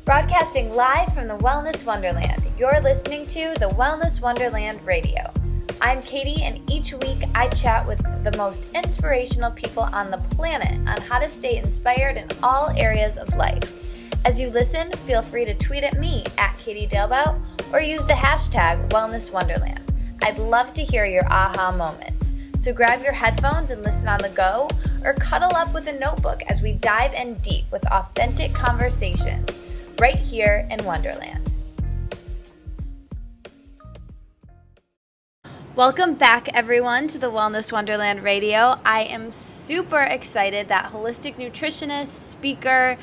Broadcasting live from the Wellness Wonderland, you're listening to the Wellness Wonderland Radio. I'm Katie, and each week I chat with the most inspirational people on the planet on how to stay inspired in all areas of life. As you listen, feel free to tweet at me at Katie Dalebout or use the hashtag Wellness Wonderland. I'd love to hear your aha moments. So grab your headphones and listen on the go, or cuddle up with a notebook as we dive in deep with authentic conversations right here in Wonderland. Welcome back, everyone, to the Wellness Wonderland Radio. I am super excited that holistic nutritionist, speaker,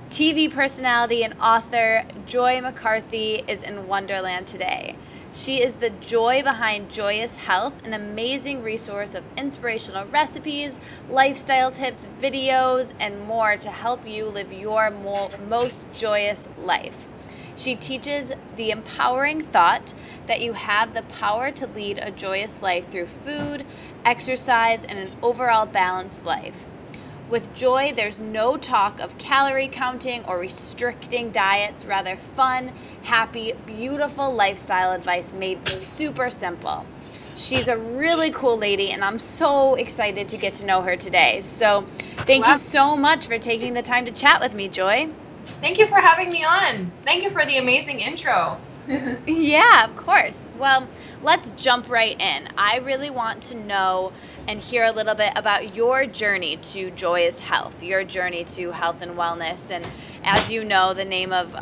TV personality, and author Joy McCarthy is in Wonderland today. She is the joy behind Joyous Health, an amazing resource of inspirational recipes, lifestyle tips, videos, and more to help you live your most joyous life. She teaches the empowering thought that you have the power to lead a joyous life through food, exercise, and an overall balanced life. With Joy, there's no talk of calorie counting or restricting diets, rather fun, happy, beautiful lifestyle advice made super simple. She's a really cool lady, and I'm so excited to get to know her today. So thank you so much for taking the time to chat with me, Joy. Thank you for having me on. Thank you for the amazing intro. Yeah, of course. Well, let's jump right in. I really want to know and hear a little bit about your journey to Joyous Health, your journey to health and wellness. And as you know, the name of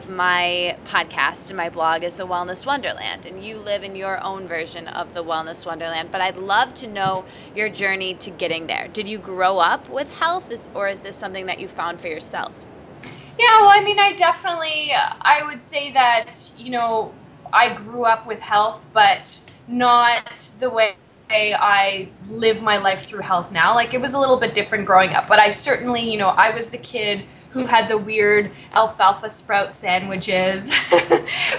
my podcast and my blog is The Wellness Wonderland, and you live in your own version of The Wellness Wonderland. But I'd love to know your journey to getting there. Did you grow up with health, or is this something that you found for yourself? Yeah, well, I mean, I would say that, I grew up with health, but not the way I live my life through health now. Like, it was a little bit different growing up, but I certainly, I was the kid who had the weird alfalfa sprout sandwiches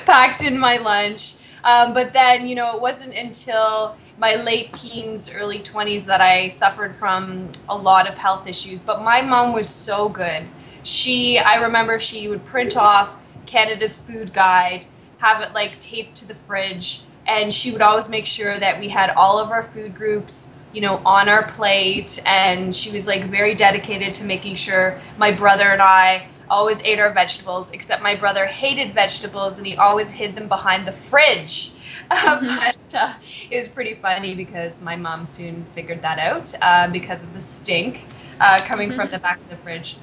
packed in my lunch. But then, it wasn't until my late teens, early 20s that I suffered from a lot of health issues. But my mom was so good. I remember she would print off Canada's food guide, have it like taped to the fridge, and she would always make sure that we had all of our food groups, on our plate. And she was like very dedicated to making sure my brother and I always ate our vegetables, except my brother hated vegetables and he always hid them behind the fridge. But it was pretty funny because my mom soon figured that out because of the stink coming from the back of the fridge.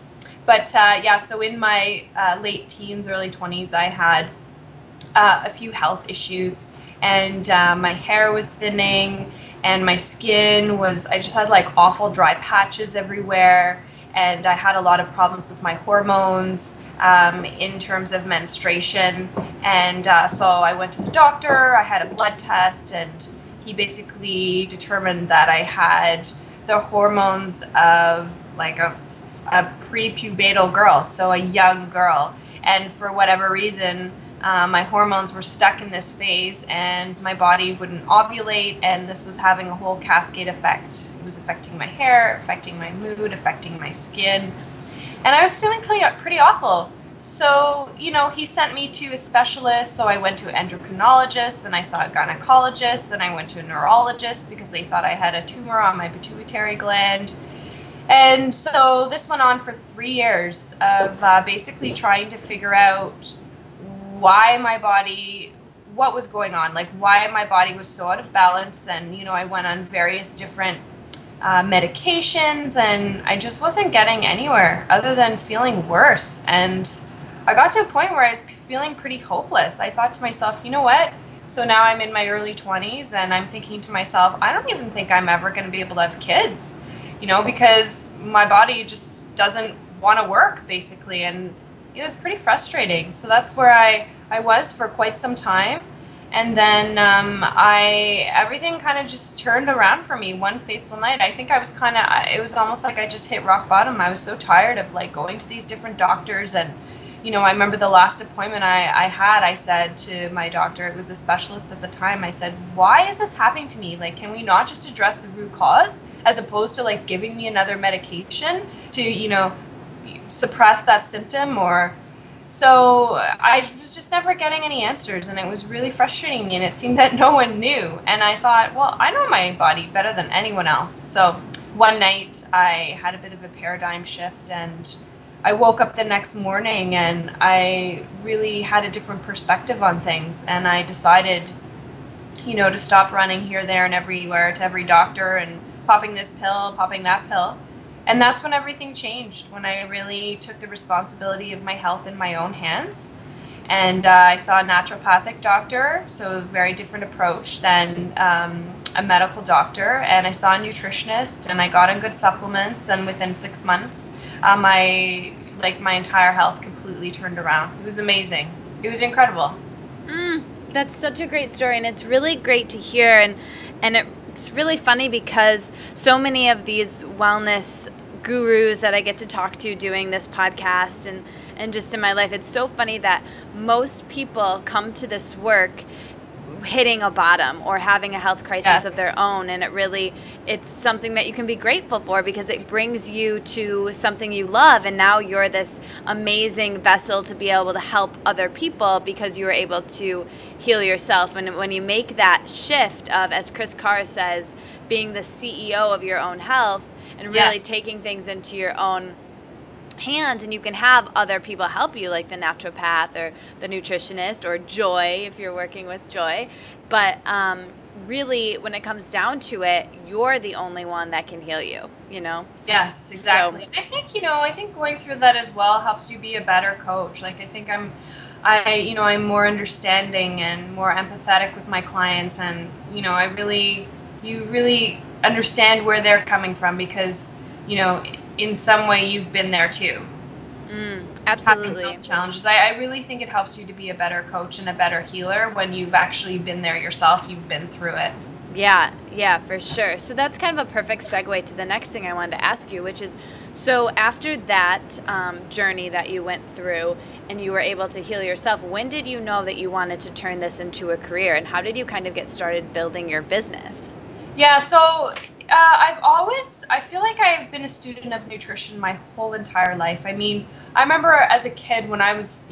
But so in my late teens, early 20s, I had a few health issues, and my hair was thinning, and my skin I just had like awful dry patches everywhere, and I had a lot of problems with my hormones in terms of menstruation. And so I went to the doctor, I had a blood test, and he basically determined that I had the hormones of like a prepubertal girl, so a young girl. And for whatever reason, my hormones were stuck in this phase, and my body wouldn't ovulate, and this was having a whole cascade effect. It was affecting my hair, affecting my mood, affecting my skin, and I was feeling pretty awful. So, he sent me to a specialist. So I went to an endocrinologist, then I saw a gynecologist, then I went to a neurologist because they thought I had a tumor on my pituitary gland. And so this went on for 3 years of basically trying to figure out what was going on, like why my body was so out of balance. And, I went on various different medications, and I just wasn't getting anywhere other than feeling worse. And I got to a point where I was feeling pretty hopeless. I thought to myself, you know what? So now I'm in my early 20s, and I'm thinking to myself, I don't even think I'm ever going to be able to have kids. Because my body just doesn't want to work, basically. And it was pretty frustrating. So that's where I was for quite some time. And then everything kind of just turned around for me one fateful night. I think it was almost like I just hit rock bottom. I was so tired of like going to these different doctors. And, I remember the last appointment I said to my doctor, it was a specialist at the time, I said, why is this happening to me? Like, can we not just address the root cause as opposed to like giving me another medication to, suppress that symptom? Or So I was just never getting any answers, and it was really frustrating me, and it seemed that no one knew. And I thought, well, I know my body better than anyone else. So one night I had a bit of a paradigm shift, and I woke up the next morning and I really had a different perspective on things. And I decided, to stop running here, there, and everywhere to every doctor and popping this pill, popping that pill. And that's when everything changed, when I really took the responsibility of my health in my own hands. And I saw a naturopathic doctor, so a very different approach than a medical doctor. And I saw a nutritionist, and I got on good supplements. And within 6 months, my entire health completely turned around. It was amazing. It was incredible. That's such a great story, and it's really great to hear. And it's really funny because so many of these wellness gurus that I get to talk to doing this podcast and just in my life, it's so funny that most people come to this work hitting a bottom or having a health crisis of their own, and it's something that you can be grateful for because it brings you to something you love, and now you're this amazing vessel to be able to help other people because you were able to heal yourself. And when you make that shift of, as Chris Carr says, being the CEO of your own health and really taking things into your own hands, and you can have other people help you, like the naturopath or the nutritionist or Joy if you're working with Joy, but really when it comes down to it, you're the only one that can heal you, Yes, exactly. So, I think going through that as well helps you be a better coach. Like, I think I'm more understanding and more empathetic with my clients, and you really understand where they're coming from because in some way you've been there too. Absolutely. Challenges. I really think it helps you to be a better coach and a better healer when you've actually been there yourself. You've been through it. Yeah, for sure. So that's kind of a perfect segue to the next thing I wanted to ask you, which is, so after that journey that you went through and you were able to heal yourself, when did you know that you wanted to turn this into a career, and how did you kind of get started building your business? Yeah, so I feel like I've been a student of nutrition my whole entire life. I mean, I remember as a kid when I was,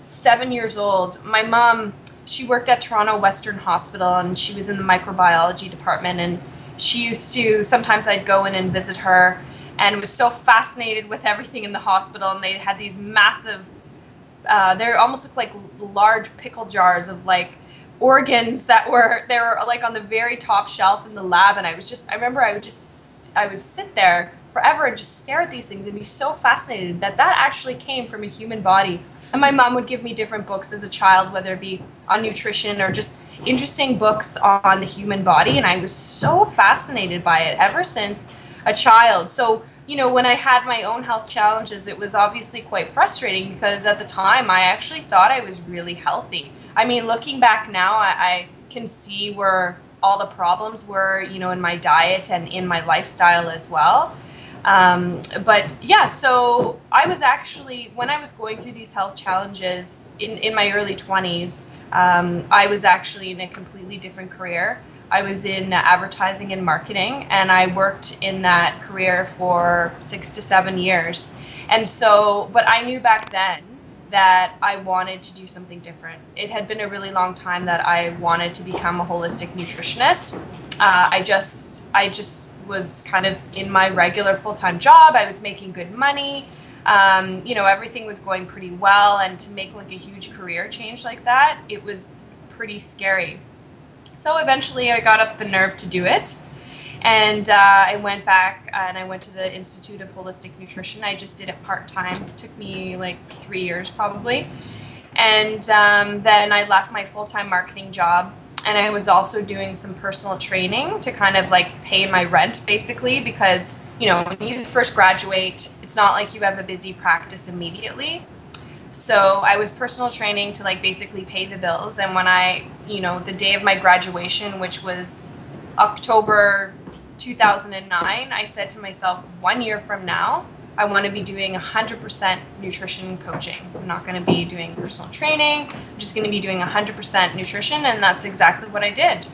7 years old, my mom, she worked at Toronto Western Hospital, and she was in the microbiology department, and she used to, sometimes I'd go in and visit her, and was so fascinated with everything in the hospital, and they had these massive, they almost looked like large pickle jars of organs they were like on the very top shelf in the lab, and I would sit there forever and just stare at these things and be so fascinated that actually came from a human body. And my mom would give me different books as a child, whether it be on nutrition or just interesting books on the human body, and I was so fascinated by it ever since a child. So when I had my own health challenges, it was obviously quite frustrating because at the time I actually thought I was really healthy. I mean, looking back now, I can see where all the problems were, in my diet and in my lifestyle as well. But yeah, so I was actually, when I was going through these health challenges in my early 20s, I was actually in a completely different career. I was in advertising and marketing, and I worked in that career for 6 to 7 years. And so, but I knew back then that I wanted to do something different. It had been a really long time that I wanted to become a holistic nutritionist. I just was kind of in my regular full-time job. I was making good money. Everything was going pretty well, and to make like a huge career change like that, it was pretty scary. So eventually I got up the nerve to do it. And I went back and I went to the Institute of Holistic Nutrition. I just did it part-time. It took me like 3 years probably. And then I left my full-time marketing job, and I was also doing some personal training to kind of like pay my rent basically, because when you first graduate, it's not like you have a busy practice immediately. So I was personal training to like basically pay the bills. And when I, the day of my graduation, which was October 2009, I said to myself, 1 year from now, I want to be doing 100% nutrition coaching. I'm not going to be doing personal training. I'm just going to be doing 100% nutrition, and that's exactly what I did.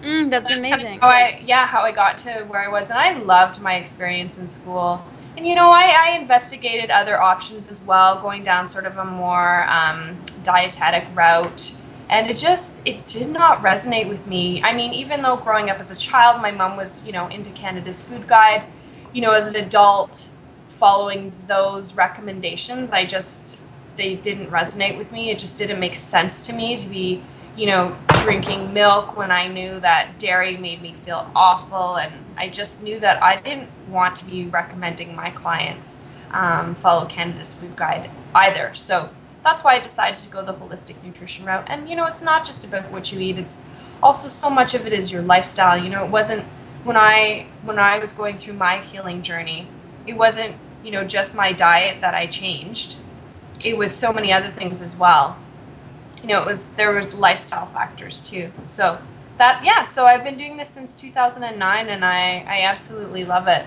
That's amazing. Kind of how I got to where I was, and I loved my experience in school. And, you know, I investigated other options as well, going down sort of a more dietetic route. And it did not resonate with me. I mean, even though growing up as a child, my mom was, you know, into Canada's Food Guide, you know, as an adult, following those recommendations, they didn't resonate with me. It just didn't make sense to me to be, you know, drinking milk when I knew that dairy made me feel awful. And I just knew that I didn't want to be recommending my clients follow Canada's Food Guide either. So that's why I decided to go the holistic nutrition route. And, you know, it's not just about what you eat. It's also so much of it is your lifestyle. You know, it wasn't when I was going through my healing journey, it wasn't, you know, just my diet that I changed. It was so many other things as well. You know, there was lifestyle factors too. So so I've been doing this since 2009 and I absolutely love it.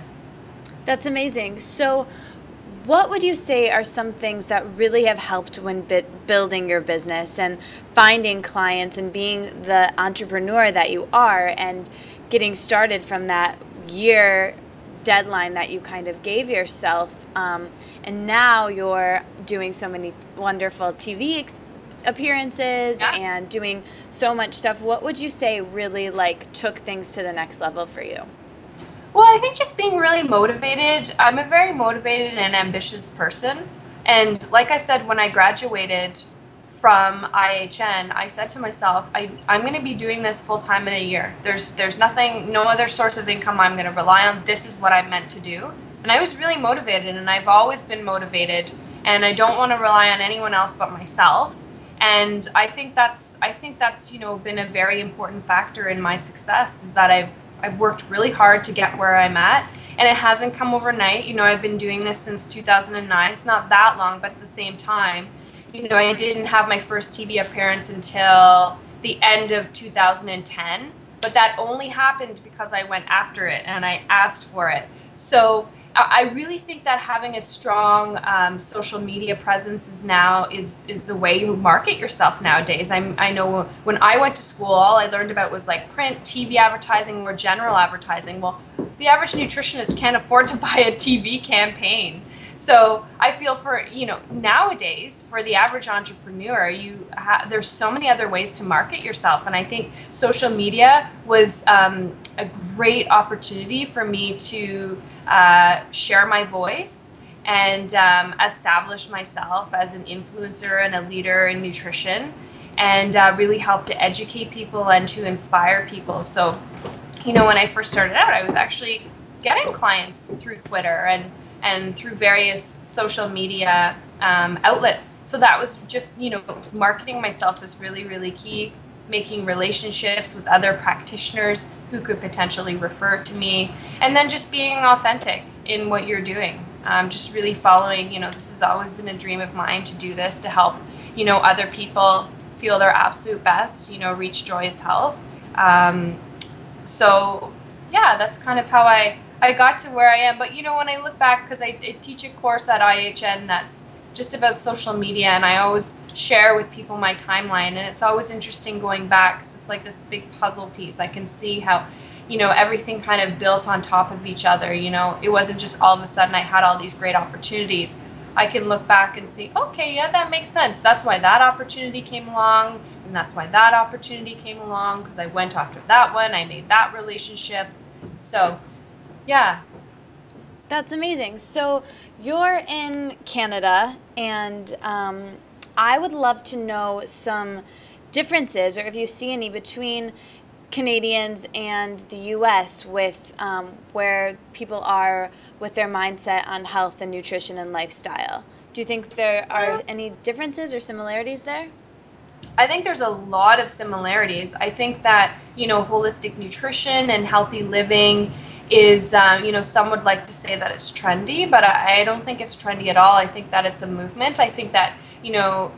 That's amazing. So what would you say are some things that really have helped when building your business and finding clients and being the entrepreneur that you are and getting started from that year deadline that you kind of gave yourself, and now you're doing so many wonderful TV appearances and doing so much stuff? What would you say really took things to the next level for you? Well, I think just being really motivated. I'm a very motivated and ambitious person. And like I said, when I graduated from IHN, I said to myself, I'm going to be doing this full time in a year. There's nothing, no other source of income I'm going to rely on. This is what I'm meant to do. And I was really motivated, and I've always been motivated, and I don't want to rely on anyone else but myself. And I think that's you know, been a very important factor in my success, is that I've worked really hard to get where I'm at, and it hasn't come overnight. You know, I've been doing this since 2009. It's not that long, but at the same time, you know, I didn't have my first TV appearance until the end of 2010, but that only happened because I went after it and I asked for it. So I really think that having a strong social media presence is the way you market yourself nowadays. I know when I went to school, all I learned about was like print, TV advertising, or general advertising. Well, the average nutritionist can't afford to buy a TV campaign. So I feel for, you know, nowadays for the average entrepreneur, there's so many other ways to market yourself. And I think social media was a great opportunity for me to share my voice and establish myself as an influencer and a leader in nutrition, and really help to educate people and to inspire people. So, you know, when I first started out, I was actually getting clients through Twitter and through various social media outlets. So that was just, you know, marketing myself was really, really key. Making relationships with other practitioners who could potentially refer to me, and then just being authentic in what you're doing. Just really following, you know, this has always been a dream of mine to do this, to help, you know, other people feel their absolute best, you know, reach joyous health. So yeah, that's kind of how I got to where I am. But, you know, when I look back, because I teach a course at IHN that's just about social media, and I always share with people my timeline, and it's always interesting going back, because it's like this big puzzle piece. I can see how, you know, everything kind of built on top of each other. You know, it wasn't just all of a sudden I had all these great opportunities. I can look back and see, okay, yeah, that makes sense. That's why that opportunity came along, and that's why that opportunity came along, because I went after that one, I made that relationship. So yeah. That's amazing. So you're in Canada, and I would love to know some differences, or if you see any, between Canadians and the U.S. with where people are with their mindset on health and nutrition and lifestyle. Do you think there are any differences or similarities there? I think there's a lot of similarities. I think that, you know, holistic nutrition and healthy living is, you know, some would like to say that it's trendy, but I don't think it's trendy at all. I think that it's a movement. I think that, you know,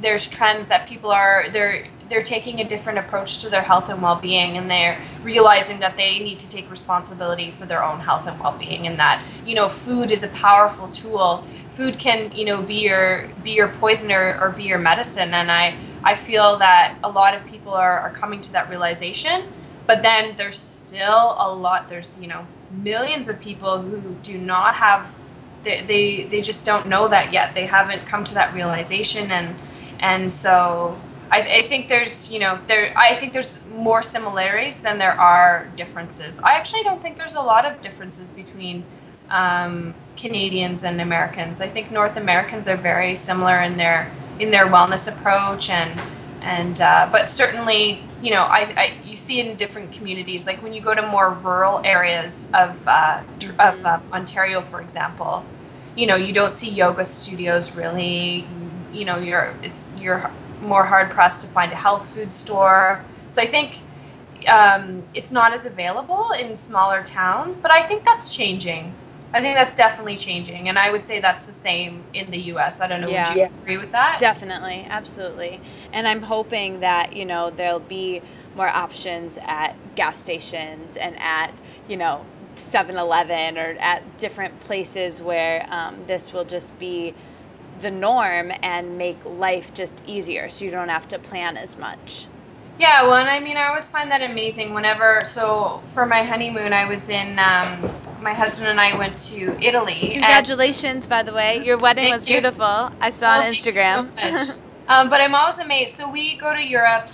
there's trends that people they're taking a different approach to their health and well-being, and they're realizing that they need to take responsibility for their own health and well-being, and that, you know, food is a powerful tool. Food can, you know, be your poison or be your medicine, and I feel that a lot of people are coming to that realization. But then there's still there's, you know, millions of people who do not have, they just don't know that yet. They haven't come to that realization, and so I think there's, I think there's more similarities than there are differences. I actually don't think there's a lot of differences between Canadians and Americans. I think North Americans are very similar in their wellness approach, and but certainly, you see it in different communities. Like when you go to more rural areas of Ontario, for example, you don't see yoga studios really. You're more hard pressed to find a health food store. So I think it's not as available in smaller towns, but I think that's changing. I think that's definitely changing, and I would say that's the same in the U.S. I don't know, would you agree with that? Definitely, absolutely. And I'm hoping that, there'll be more options at gas stations and at, 7-Eleven or at different places where this will just be the norm and make life just easier so you don't have to plan as much. Yeah, well, and I always find that amazing so for my honeymoon, I was in, my husband and I went to Italy. Congratulations, by the way. Your wedding was beautiful. I saw on Instagram. Thank you so much. But I'm always amazed. So we go to Europe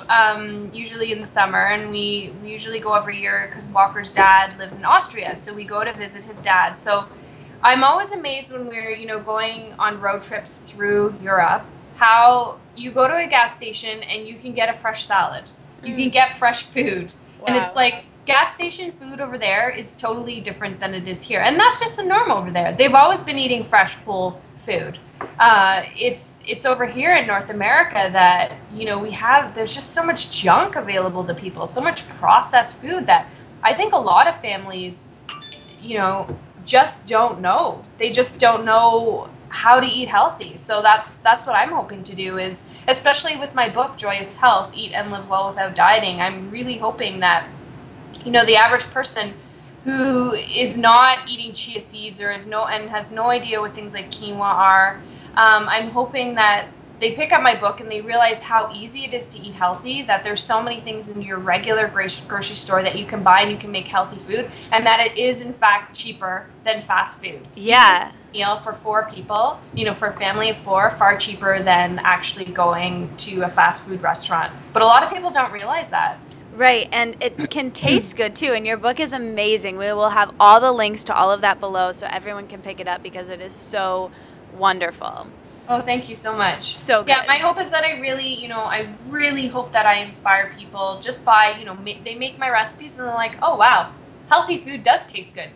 usually in the summer, and we usually go every year because Walker's dad lives in Austria, so we go to visit his dad. So I'm always amazed when we're, going on road trips through Europe, how you go to a gas station and you can get a fresh salad. You can get fresh food. Wow. And it's like gas station food over there is totally different than it is here. And that's just the norm over there. They've always been eating fresh, whole food. It's over here in North America that, there's just so much junk available to people, so much processed food that I think a lot of families, just don't know. They just don't know how to eat healthy. So that's what I'm hoping to do, is, especially with my book, Joyous Health, Eat and Live Well Without Dieting, I'm really hoping that, the average person who is not eating chia seeds or has no idea what things like quinoa are, I'm hoping that they pick up my book and they realize how easy it is to eat healthy, that there's so many things in your regular grocery store that you can buy and you can make healthy food, and that it is in fact cheaper than fast food. Yeah. Meal for 4 people, for a family of 4, far cheaper than actually going to a fast food restaurant. But a lot of people don't realize that. Right, and it can taste good too, and your book is amazing. We will have all the links to all of that below so everyone can pick it up because it is so wonderful. Oh, thank you so much. So good. Yeah, my hope is that I really hope that I inspire people just by, they make my recipes and they're like, oh wow, healthy food does taste good.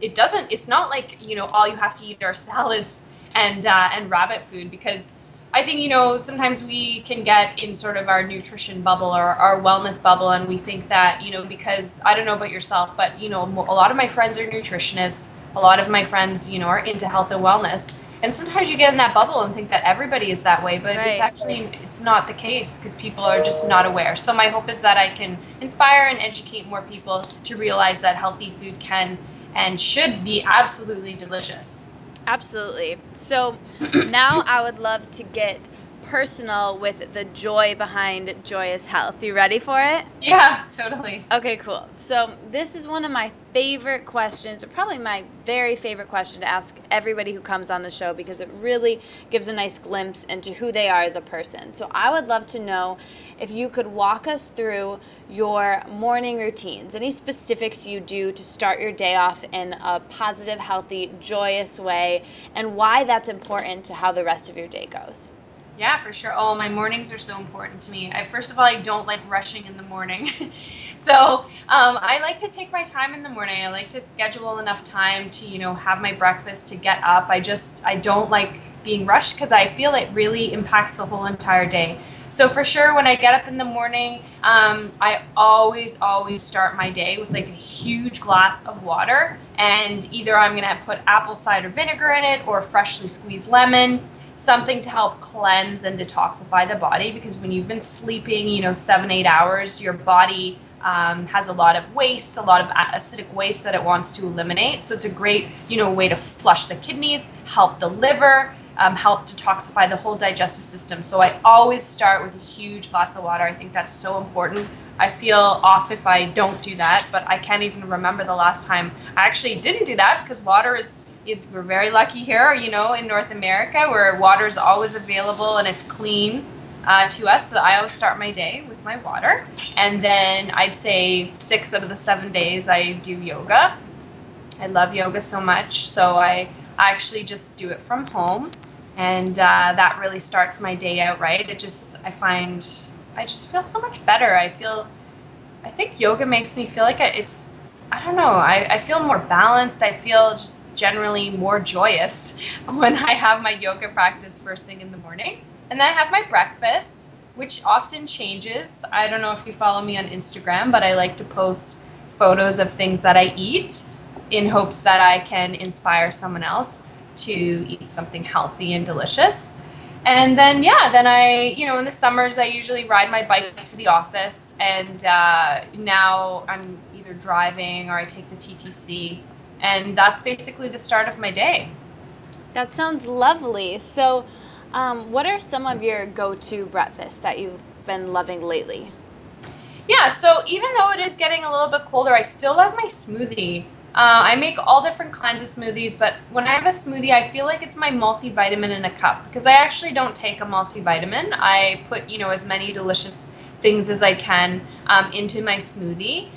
It's not like, all you have to eat are salads and rabbit food, because I think, sometimes we can get in sort of our nutrition bubble or our wellness bubble, and we think that, because I don't know about yourself, but, a lot of my friends are nutritionists. A lot of my friends, are into health and wellness. And sometimes you get in that bubble and think that everybody is that way, but it's not the case, because people are just not aware. So my hope is that I can inspire and educate more people to realize that healthy food can and should be absolutely delicious. Absolutely. So now I would love to get personal with the joy behind Joyous Health. You ready for it? Yeah, totally. Okay, cool. So this is one of my favorite questions, or probably my very favorite question to ask everybody who comes on the show, because it really gives a nice glimpse into who they are as a person. So I would love to know if you could walk us through your morning routines, any specifics you do to start your day off in a positive, healthy, joyous way, and why that's important to how the rest of your day goes. Yeah, for sure. Oh, my mornings are so important to me. First of all, I don't like rushing in the morning. So I like to take my time in the morning. I like to schedule enough time to, have my breakfast, to get up. I don't like being rushed because I feel it really impacts the whole entire day. So for sure, when I get up in the morning, I always start my day with like a huge glass of water. And either I'm going to put apple cider vinegar in it or freshly squeezed lemon. Something to help cleanse and detoxify the body, because when you've been sleeping, 7-8 hours, your body has a lot of waste, a lot of acidic waste that it wants to eliminate. So it's a great, way to flush the kidneys, help the liver, help detoxify the whole digestive system. So I always start with a huge glass of water. I think that's so important I feel off if I don't do that, but I can't even remember the last time I actually didn't do that, because water is we're very lucky here, you know, in North America, where water is always available and it's clean to us. So I always start my day with my water. And then I'd say 6 out of the 7 days I do yoga. I love yoga so much, so I actually just do it from home. And that really starts my day out right. I just feel so much better. I think yoga makes me feel like I don't know, I feel more balanced. I feel just generally more joyous when I have my yoga practice first thing in the morning. And then I have my breakfast, which often changes. I don't know if you follow me on Instagram, but I like to post photos of things that I eat in hopes that I can inspire someone else to eat something healthy and delicious. And then, in the summers, I usually ride my bike to the office, and now I'm either driving or I take the TTC, and that's basically the start of my day. That sounds lovely. So, what are some of your go-to breakfasts that you've been loving lately? Yeah, so even though it is getting a little bit colder, I still love my smoothie. I make all different kinds of smoothies, but when I have a smoothie, I feel like it's my multivitamin in a cup, because I actually don't take a multivitamin. I put, as many delicious things as I can into my smoothie.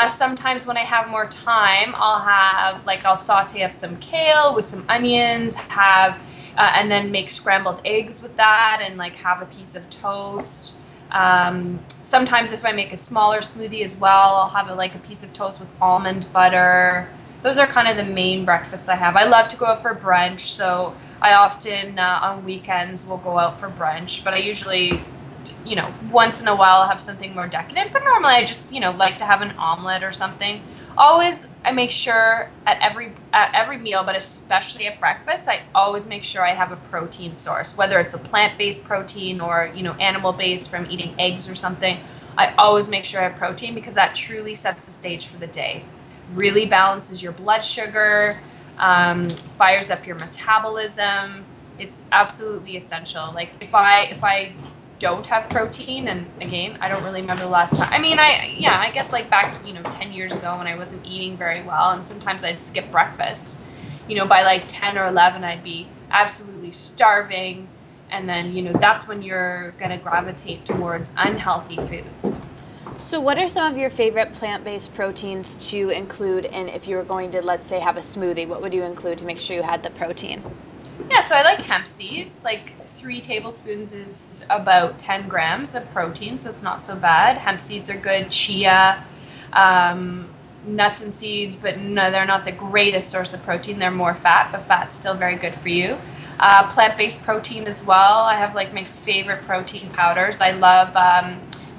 Sometimes when I have more time, I'll saute up some kale with some onions, and then make scrambled eggs with that, and have a piece of toast. Sometimes if I make a smaller smoothie as well, I'll have a piece of toast with almond butter. Those are kind of the main breakfasts I have. I love to go out for brunch, so I often on weekends will go out for brunch, but I usually, once in a while I'll have something more decadent, but normally I just, like to have an omelet or something. Always, I make sure at every meal, but especially at breakfast, I always make sure I have a protein source, whether it's a plant-based protein or, animal-based from eating eggs or something. I always make sure I have protein, because that truly sets the stage for the day. Really balances your blood sugar, fires up your metabolism. It's absolutely essential. If I don't have protein, and again, I don't really remember the last time. I guess back 10 years ago when I wasn't eating very well, and sometimes I'd skip breakfast. By 10 or 11 I'd be absolutely starving, and then that's when you're gonna gravitate towards unhealthy foods. So what are some of your favorite plant-based proteins to include in, if you were going to, let's say, have a smoothie? What would you include to make sure you had the protein? Yeah, so I like hemp seeds. 3 tablespoons is about 10 grams of protein, so it's not so bad. Hemp seeds are good. Chia, nuts and seeds, but no, they're not the greatest source of protein. They're more fat, but fat's still very good for you. Plant-based protein as well. I have my favorite protein powders. I love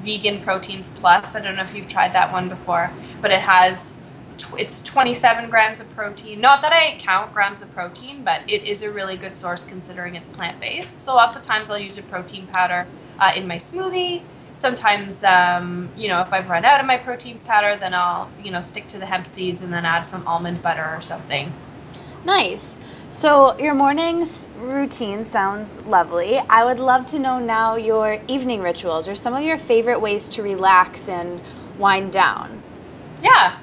Vegan Proteins Plus. I don't know if you've tried that one before, but it's 27 grams of protein. Not that I count grams of protein, but it is a really good source considering it's plant-based. So lots of times I'll use a protein powder in my smoothie. Sometimes, if I've run out of my protein powder, then I'll, stick to the hemp seeds and then add some almond butter or something. Nice. So your morning's routine sounds lovely. I would love to know now your evening rituals, or some of your favorite ways to relax and wind down. Yeah.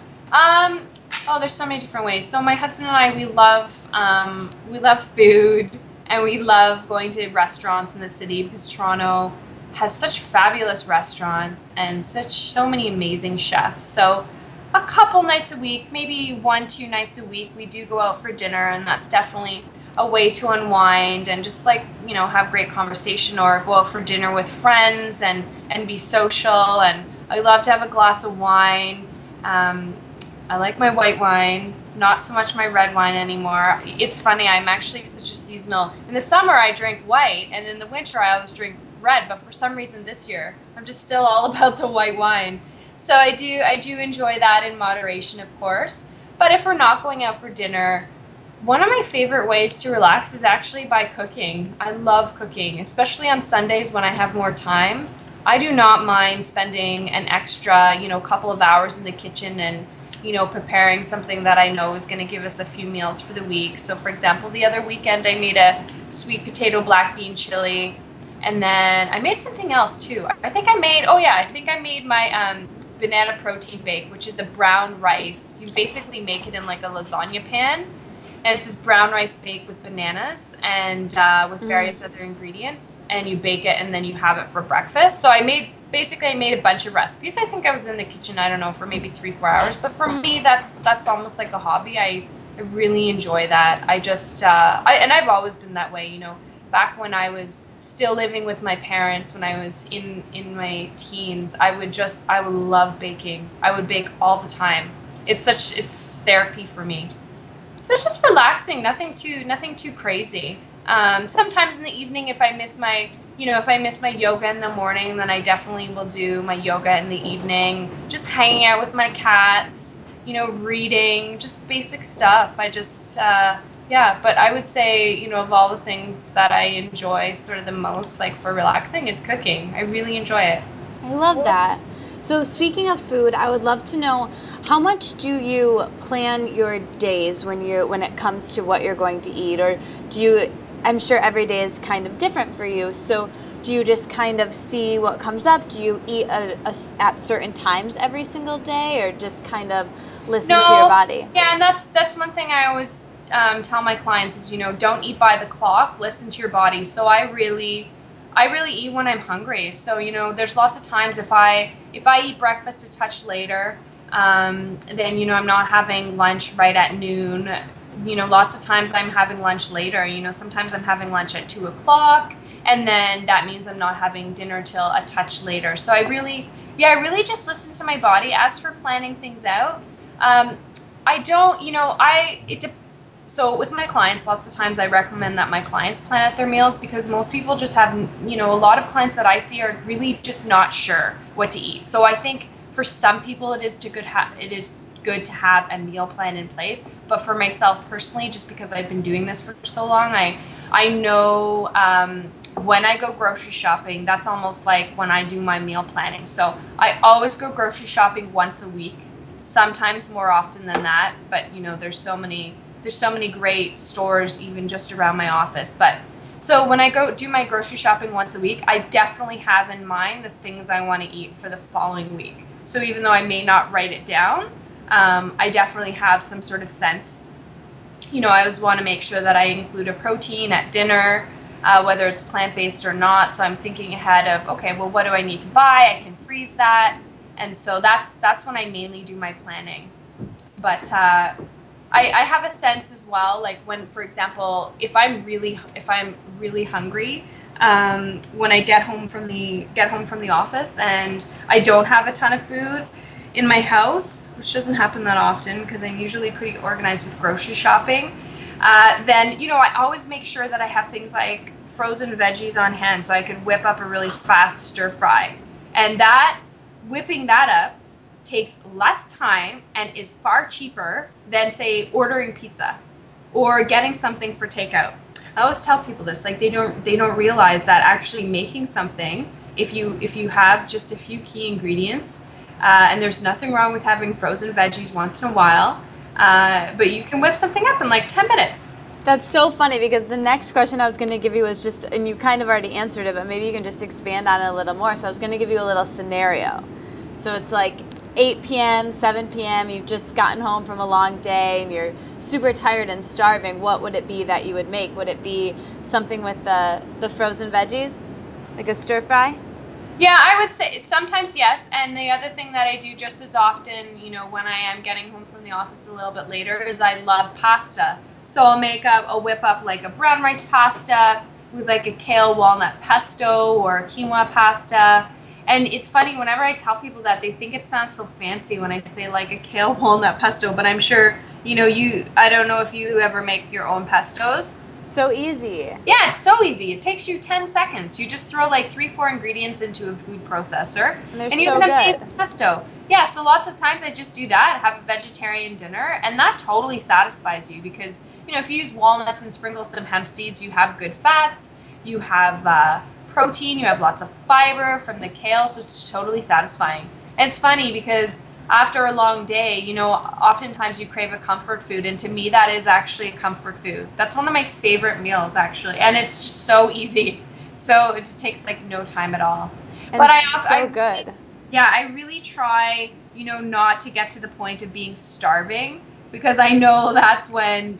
There's so many different ways. So my husband and I, we love food, and we love going to restaurants in the city, because Toronto has such fabulous restaurants and so many amazing chefs. So a couple nights a week, maybe 1-2 nights a week, we do go out for dinner, and that's definitely a way to unwind and just have great conversation, or go out for dinner with friends and be social. And I love to have a glass of wine. I like my white wine, not so much my red wine anymore. It's funny, I'm actually such a seasonal. In the summer I drink white, and in the winter I always drink red, but for some reason this year I'm just still all about the white wine. So I do enjoy that in moderation, of course. But if we're not going out for dinner, one of my favorite ways to relax is actually by cooking. I love cooking, especially on Sundays when I have more time. I do not mind spending an extra, couple of hours in the kitchen and, preparing something that I know is going to give us a few meals for the week. So, for example, the other weekend I made a sweet potato black bean chili, and then I made something else too. I think I made my banana protein bake, which is a brown rice. You basically make it in like a lasagna pan. And it's this brown rice baked with bananas and with various other ingredients. And you bake it and then you have it for breakfast. So I made a bunch of recipes. I think I was in the kitchen, I don't know, for maybe 3-4 hours. But for me, that's almost like a hobby. I really enjoy that. And I've always been that way, you know. Back when I was still living with my parents, when I was in my teens, I would love baking. I would bake all the time. It's therapy for me. So just relaxing, nothing too crazy. Sometimes in the evening, if I miss my yoga in the morning, then I definitely will do my yoga in the evening. Just hanging out with my cats, you know, reading, just basic stuff. But I would say, you know, of all the things that I enjoy sort of the most, like for relaxing, is cooking. I really enjoy it. I love that. So speaking of food, I would love to know, how much do you plan your days when it comes to what you're going to eat? Or I'm sure every day is kind of different for you, so do you just kind of see what comes up? Do you eat at certain times every single day, or just kind of listen to your body? Yeah, and that's one thing I always tell my clients is, you know, don't eat by the clock, listen to your body. So I really eat when I'm hungry. So, you know, there's lots of times if I eat breakfast a touch later, then, you know, I'm not having lunch right at noon. You know, lots of times I'm having lunch later. You know, sometimes I'm having lunch at 2 o'clock, and then that means I'm not having dinner till a touch later. So I really just listen to my body. As for planning things out, I don't, you know, so with my clients, lots of times I recommend that my clients plan out their meals, because most people just have, you know, a lot of clients that I see are really just not sure what to eat. So I think for some people it is good to have a meal plan in place. But for myself personally, just because I've been doing this for so long, I know when I go grocery shopping, that's almost like when I do my meal planning. So I always go grocery shopping once a week, sometimes more often than that. But, you know, there's so many great stores even just around my office. But so when I go do my grocery shopping once a week, I definitely have in mind the things I want to eat for the following week. So even though I may not write it down, I definitely have some sort of sense. You know, I always want to make sure that I include a protein at dinner, whether it's plant-based or not. So I'm thinking ahead of, okay, well, what do I need to buy? I can freeze that. And so that's when I mainly do my planning. But I have a sense as well, like when, for example, if I'm really hungry, when I get home from the office and I don't have a ton of food in my house, which doesn't happen that often because I'm usually pretty organized with grocery shopping, then, you know, I always make sure that I have things like frozen veggies on hand so I can whip up a really fast stir fry. And whipping that up takes less time and is far cheaper than, say, ordering pizza or getting something for takeout. I always tell people this, like they don't realize that actually making something, if you have just a few key ingredients, and there's nothing wrong with having frozen veggies once in a while, but you can whip something up in like 10 minutes. That's so funny, because the next question I was going to give you was just, and you kind of already answered it, but maybe you can just expand on it a little more. So I was going to give you a little scenario. So it's like 8 p.m., 7 p.m., you've just gotten home from a long day and you're super tired and starving. What would it be that you would make? Would it be something with the frozen veggies, like a stir fry? Yeah, I would say sometimes yes. And the other thing that I do just as often, you know, when I am getting home from the office a little bit later, is I love pasta. So I'll whip up like a brown rice pasta with like a kale walnut pesto or a quinoa pasta. And it's funny, whenever I tell people that, they think it sounds so fancy when I say like a kale walnut pesto, but I'm sure, you know, I don't know if you ever make your own pestos. So easy. Yeah, it's so easy. It takes you 10 seconds. You just throw like 3-4 ingredients into a food processor, and you have amazing pesto. Yeah, so lots of times I just do that, have a vegetarian dinner, and that totally satisfies you because, you know, if you use walnuts and sprinkle some hemp seeds, you have good fats, you have protein, you have lots of fiber from the kale, so it's totally satisfying. And it's funny because after a long day, you know, oftentimes you crave a comfort food, and to me that is actually a comfort food. That's one of my favorite meals, actually, and it's just so easy. So it just takes like no time at all. And but so good. Yeah, I really try, not to get to the point of being starving, because I know that's when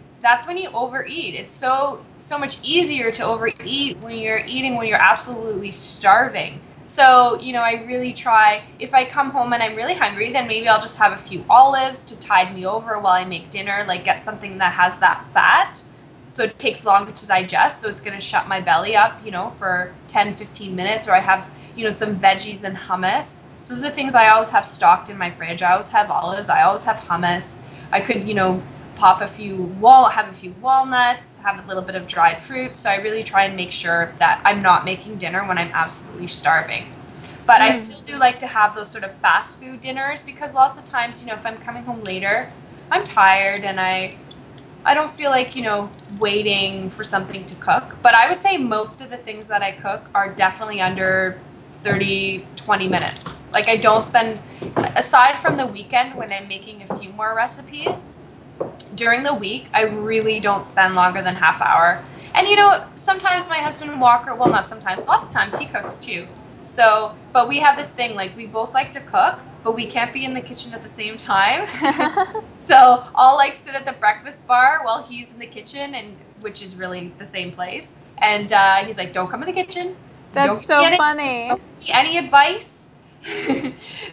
you overeat. It's so much easier to overeat when you're absolutely starving. So, I really try, if I come home and I'm really hungry, then maybe I'll just have a few olives to tide me over while I make dinner, like get something that has that fat. So it takes longer to digest, so it's going to shut my belly up, for 10, 15 minutes, or I have, some veggies and hummus. So those are things I always have stocked in my fridge. I always have olives, I always have hummus. I could, pop have a few walnuts, have a little bit of dried fruit. So I really try and make sure that I'm not making dinner when I'm absolutely starving. But I still do like to have those sort of fast food dinners, because lots of times, if I'm coming home later, I'm tired and I don't feel like, waiting for something to cook. But I would say most of the things that I cook are definitely under 30, 20 minutes. Like, I don't spend, aside from the weekend when I'm making a few more recipes, during the week, I really don't spend longer than half hour. And, sometimes my husband Walker, well, not sometimes, lots of times he cooks too. So, but we have this thing, like, we both like to cook, but we can't be in the kitchen at the same time. So I'll like sit at the breakfast bar while he's in the kitchen, and which is really the same place. And he's like, "Don't come in the kitchen." That's so funny. Don't give me any advice.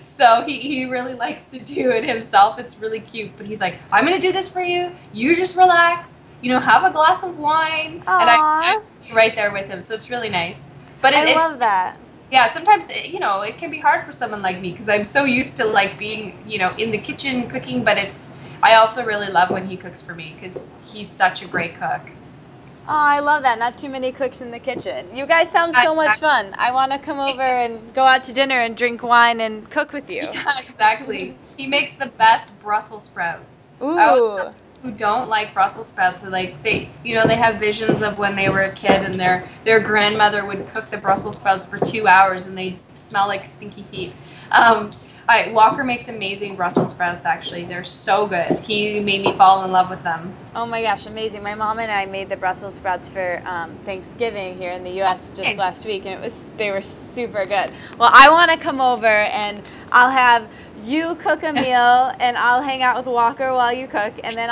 So he really likes to do it himself. It's really cute. But he's like, "I'm going to do this for you. You just relax. Have a glass of wine." Aww. And I'm right there with him. So it's really nice. But I love that. Yeah, sometimes, it can be hard for someone like me, because I'm so used to like being, in the kitchen cooking, but I also really love when he cooks for me, because he's such a great cook. Oh, I love that. Not too many cooks in the kitchen. You guys sound so much fun. I want to come over and go out to dinner and drink wine and cook with you. Yeah, exactly. He makes the best Brussels sprouts. Ooh. Who don't like Brussels sprouts, so like they have visions of when they were a kid and their grandmother would cook the Brussels sprouts for 2 hours and they smell like stinky feet. Walker makes amazing Brussels sprouts, actually. They're so good. He made me fall in love with them. Oh my gosh, amazing. My mom and I made the Brussels sprouts for Thanksgiving here in the U.S. just last week, and they were super good. Well, I want to come over and I'll have you cook a meal and I'll hang out with Walker while you cook, and then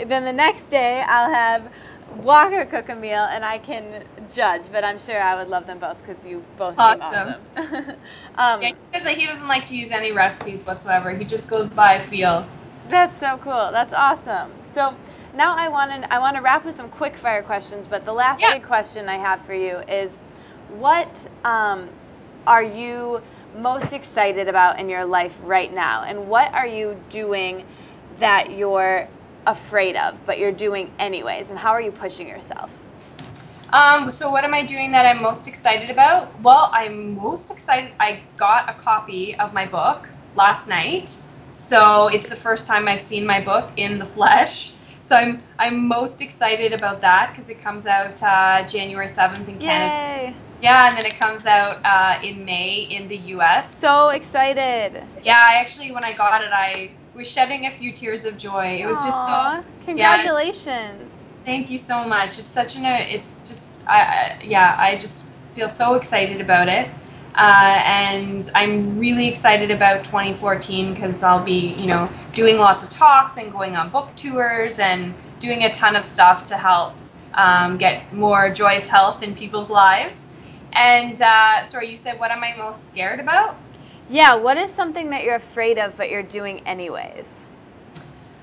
then the next day I'll have Walker cook a meal and I can judge, but I'm sure I would love them both because you both seem awesome. He doesn't like to use any recipes whatsoever. He just goes by feel. That's so cool. That's awesome. So now I want to wrap with some quick fire questions, but the last big question I have for you is, what are you most excited about in your life right now, and what are you doing that you're afraid of but you're doing anyways, and how are you pushing yourself? So what am I doing that I'm most excited about? Well, I'm most excited. I got a copy of my book last night, so it's the first time I've seen my book in the flesh. So I'm most excited about that, because it comes out January 7th in Canada. Yay! Yeah, and then it comes out in May in the U.S. So excited! Yeah, when I got it, I was shedding a few tears of joy. It was just so... Congratulations! Yeah, thank you so much. It's such I just feel so excited about it. And I'm really excited about 2014, because I'll be, doing lots of talks and going on book tours and doing a ton of stuff to help get more joyous health in people's lives. And sorry, you said, what am I most scared about? Yeah, what is something that you're afraid of but you're doing anyways?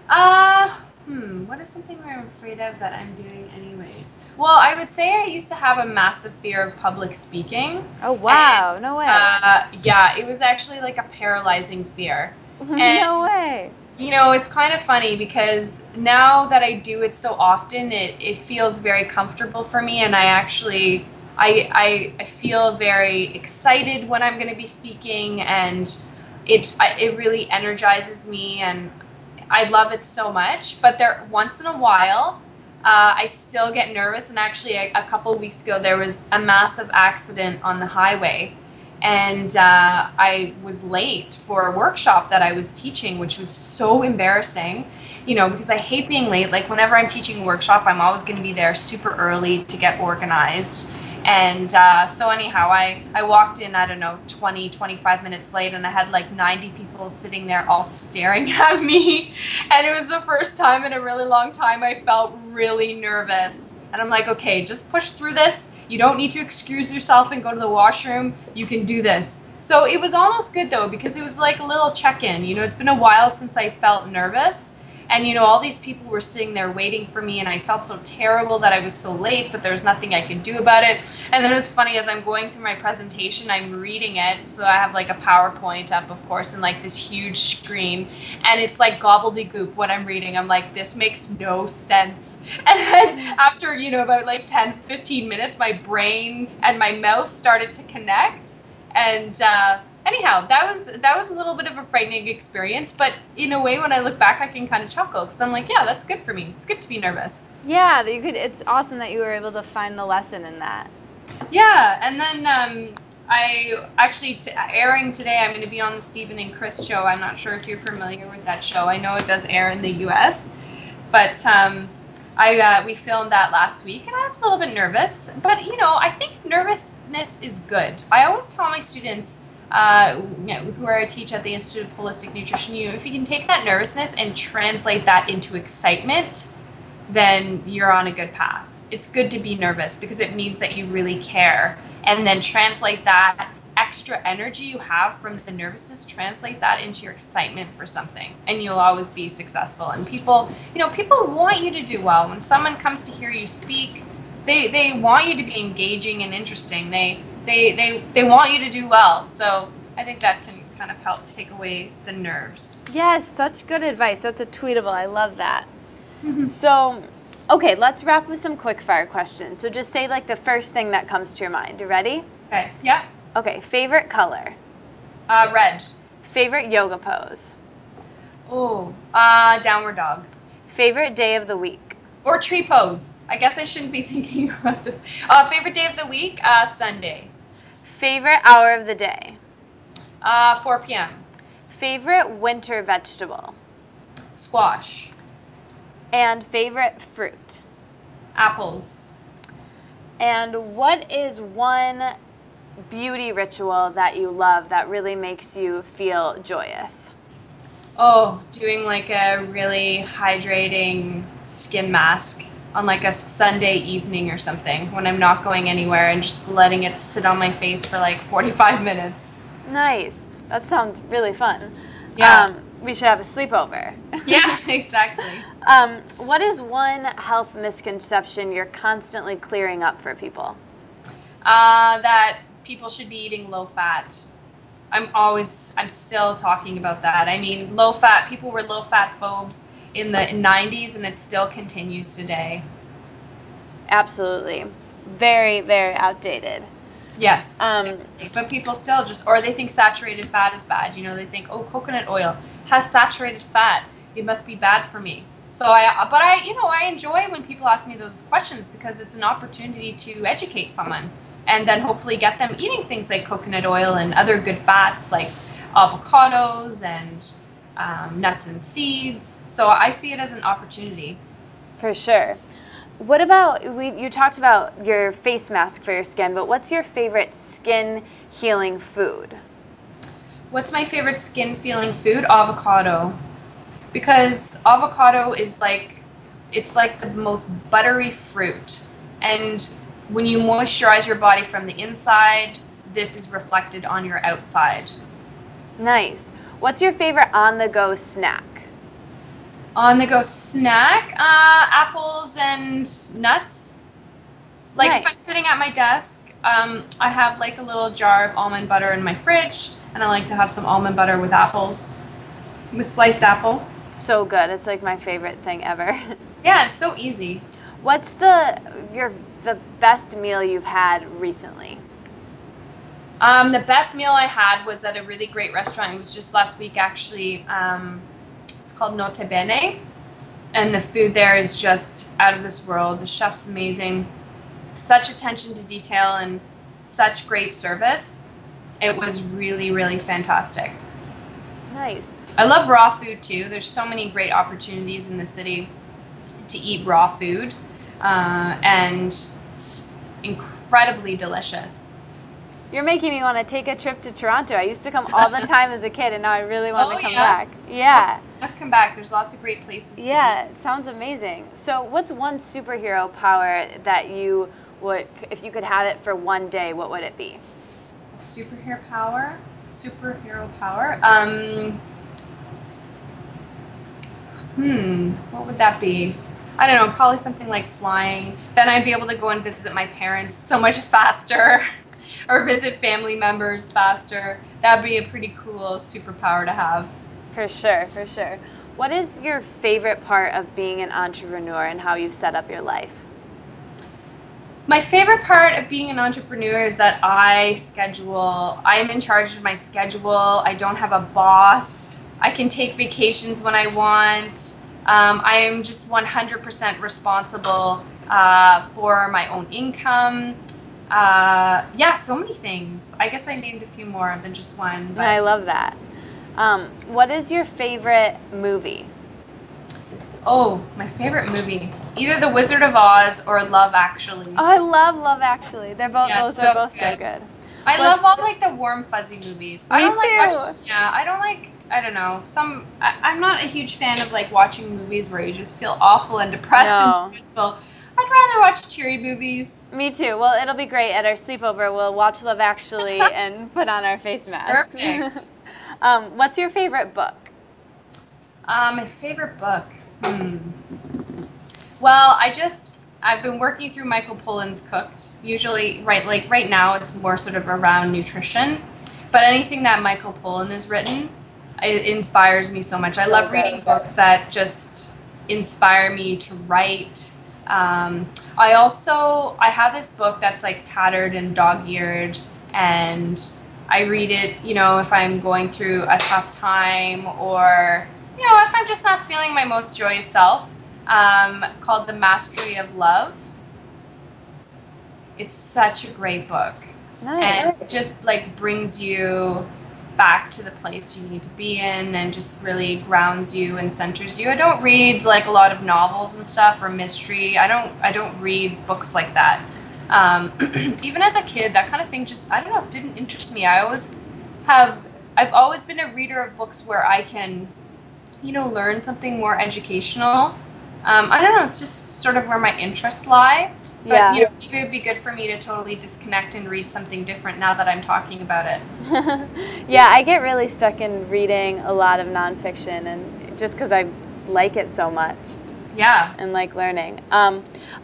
What is something I'm afraid of that I'm doing anyways? Well, I would say I used to have a massive fear of public speaking. Oh, wow. And, no way. Yeah, it was actually like a paralyzing fear. No way. It's kind of funny, because now that I do it so often, it feels very comfortable for me, and I feel very excited when I'm going to be speaking, and it really energizes me, and I love it so much. But once in a while, I still get nervous, and actually a couple of weeks ago there was a massive accident on the highway, and I was late for a workshop that I was teaching, which was so embarrassing, because I hate being late. Like, whenever I'm teaching a workshop, I'm always going to be there super early to get organized. And so anyhow, I walked in, I don't know, 20, 25 minutes late, and I had like 90 people sitting there all staring at me. And it was the first time in a really long time I felt really nervous. And I'm like, okay, just push through this. You don't need to excuse yourself and go to the washroom. You can do this. So it was almost good though, because it was like a little check-in. You know, it's been a while since I felt nervous. And, you know, all these people were sitting there waiting for me, and I felt so terrible that I was so late, but there was nothing I could do about it. And then it was funny, as I'm going through my presentation, I'm reading it. So I have like a PowerPoint up, of course, and like this huge screen. And it's like gobbledygook what I'm reading. I'm like, this makes no sense. And then after, you know, about like 10, 15 minutes, my brain and my mouth started to connect. And anyhow, that was a little bit of a frightening experience, but in a way, when I look back, I can kind of chuckle, because I'm like, yeah, that's good for me. It's good to be nervous. Yeah, that you could. It's awesome that you were able to find the lesson in that. Yeah, and then I actually, airing today, I'm going to be on the Stephen and Chris show. I'm not sure if you're familiar with that show. I know it does air in the U.S., but we filmed that last week, and I was a little bit nervous. But, you know, I think nervousness is good. I always tell my students, who I teach at the Institute of Holistic Nutrition, if you can take that nervousness and translate that into excitement, then you're on a good path. It's good to be nervous because it means that you really care. And then translate that extra energy you have from the nervousness, translate that into your excitement for something, and you'll always be successful. And people, you know, people want you to do well. When someone comes to hear you speak, they want you to be engaging and interesting. They want you to do well. So I think that can kind of help take away the nerves. Yes, such good advice. That's a tweetable. I love that. So, okay, let's wrap with some quickfire questions. So just say like the first thing that comes to your mind. You ready? Okay, yeah. Okay, favorite color? Red. Favorite yoga pose? Oh, downward dog. Favorite day of the week? Or tree pose. I guess I shouldn't be thinking about this. Favorite day of the week? Sunday. Favorite hour of the day? 4 p.m. Favorite winter vegetable? Squash. And favorite fruit? Apples. And what is one beauty ritual that you love that really makes you feel joyous? Oh, doing like a really hydrating skin mask on like a Sunday evening or something when I'm not going anywhere, and just letting it sit on my face for like 45 minutes. Nice. That sounds really fun. Yeah. We should have a sleepover. Yeah, exactly. What is one health misconception you're constantly clearing up for people? That people should be eating low fat. I'm still talking about that. I mean, low fat, people were low fat phobes in the 90s, and it still continues today. Absolutely. Very, very outdated. Yes. But people still or they think saturated fat is bad. You know, they think, oh, coconut oil has saturated fat. It must be bad for me. So I enjoy when people ask me those questions, because it's an opportunity to educate someone, and then hopefully get them eating things like coconut oil and other good fats like avocados and nuts and seeds. So I see it as an opportunity. For sure. What about, you talked about your face mask for your skin, but what's your favorite skin healing food? What's my favorite skin feeling food? Avocado. Because avocado is it's like the most buttery fruit. And when you moisturize your body from the inside, this is reflected on your outside. Nice. What's your favorite on-the-go snack? On-the-go snack? Apples and nuts. Like nice. If I'm sitting at my desk, I have like a little jar of almond butter in my fridge, and I like to have some almond butter with apples, with sliced apple. So good. It's like my favorite thing ever. Yeah, it's so easy. What's the best meal you've had recently? The best meal I had was at a really great restaurant. It was just last week, actually. It's called Notte Bene, and the food there is just out of this world. The chef's amazing. Such attention to detail and such great service. It was really, really fantastic. Nice. I love raw food too. There's so many great opportunities in the city to eat raw food, and incredibly delicious. You're making me want to take a trip to Toronto. I used to come all the time as a kid, and now I really want to come back. Yeah. You must come back. There's lots of great places to Yeah, it sounds amazing. So what's one superhero power that you would, if you could have it for one day, what would it be? Superhero power? Superhero power? What would that be? I don't know, probably something like flying. Then I'd be able to go and visit my parents so much faster. Or visit family members faster. That'd be a pretty cool superpower to have. For sure, for sure. What is your favorite part of being an entrepreneur and how you've set up your life? My favorite part of being an entrepreneur is that I'm in charge of my schedule. I don't have a boss. I can take vacations when I want. I am just 100% responsible for my own income. Yeah, so many things. I guess I named a few more than just one. But I love that. What is your favorite movie? Oh, my favorite movie. Either The Wizard of Oz or Love Actually. Oh, I love Love Actually. They're both, those are both so good. I love all like the warm, fuzzy movies. Me too. I don't know. I'm not a huge fan of like watching movies where you just feel awful and depressed and dreadful. I'd rather watch cheery movies. Me too. Well, it'll be great at our sleepover. We'll watch Love Actually and put on our face masks. Perfect. What's your favorite book? My favorite book? Well, I've been working through Michael Pollan's Cooked. Usually, right now, it's more sort of around nutrition. But anything that Michael Pollan has written, it inspires me so much. I love reading books that just inspire me to write. I have this book that's like tattered and dog-eared, and I read it, if I'm going through a tough time, or, if I'm just not feeling my most joyous self, called The Mastery of Love. It's such a great book. Nice. And it just like brings you back to the place you need to be in and just really grounds you and centers you. I don't read like a lot of novels and stuff or mystery. I don't read books like that. Even as a kid, that kind of thing just, I don't know, didn't interest me. I've always been a reader of books where I can, learn something more educational. I don't know, it's just sort of where my interests lie. But, maybe it would be good for me to totally disconnect and read something different now that I'm talking about it. Yeah, I get really stuck in reading a lot of nonfiction, and just because I like it so much. Yeah. And like learning.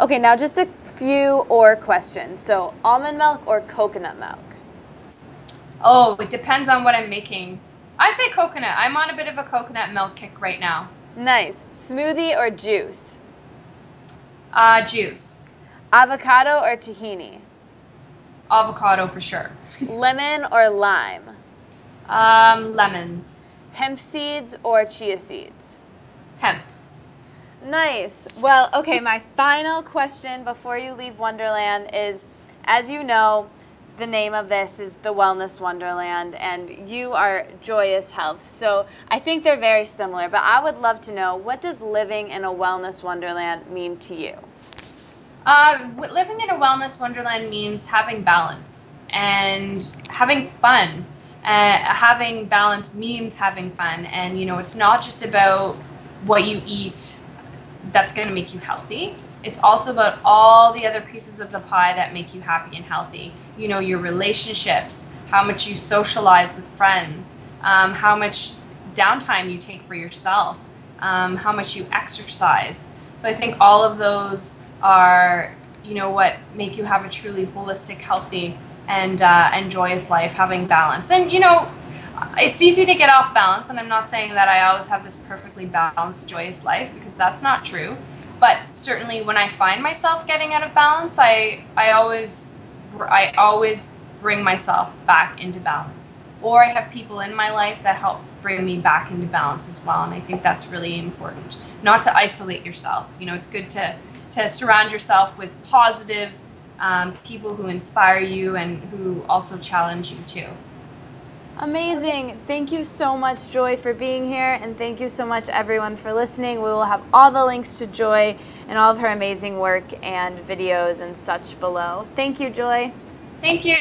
Okay, now just a few questions. So, almond milk or coconut milk? Oh, it depends on what I'm making. I say coconut. I'm on a bit of a coconut milk kick right now. Nice. Smoothie or juice? Juice. Avocado or tahini? Avocado for sure. Lemon or lime? Lemons. Hemp seeds or chia seeds? Hemp. Nice. Well, okay, my final question before you leave Wonderland is, as you know, the name of this is the Wellness Wonderland, and you are Joyous Health. So I think they're very similar, but I would love to know, what does living in a wellness wonderland mean to you? Living in a wellness wonderland means having balance and having fun. Having balance means having fun, and it's not just about what you eat that's going to make you healthy. It's also about all the other pieces of the pie that make you happy and healthy. Your relationships, how much you socialize with friends, how much downtime you take for yourself, how much you exercise. So I think all of those are, what make you have a truly holistic, healthy, and joyous life, having balance. And, it's easy to get off balance, and I'm not saying that I always have this perfectly balanced, joyous life, because that's not true. But certainly when I find myself getting out of balance, I always bring myself back into balance. Or I have people in my life that help bring me back into balance as well, and I think that's really important. Not to isolate yourself. It's good to surround yourself with positive people who inspire you and who also challenge you too. Amazing. Thank you so much, Joy, for being here, and thank you so much, everyone, for listening. We will have all the links to Joy and all of her amazing work and videos and such below. Thank you, Joy. Thank you.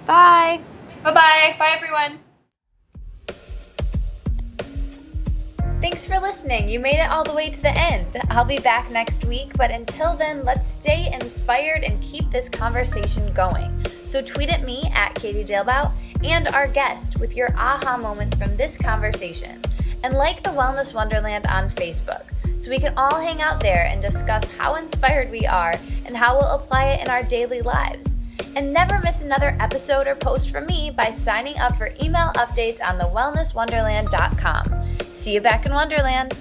Bye. Bye-bye. Bye, everyone. Thanks for listening. You made it all the way to the end. I'll be back next week, but until then, let's stay inspired and keep this conversation going. So tweet at me at Katie Dalebout and our guest with your aha moments from this conversation. And like the Wellness Wonderland on Facebook, so we can all hang out there and discuss how inspired we are and how we'll apply it in our daily lives. And never miss another episode or post from me by signing up for email updates on thewellnesswonderland.com. See you back in Wonderland.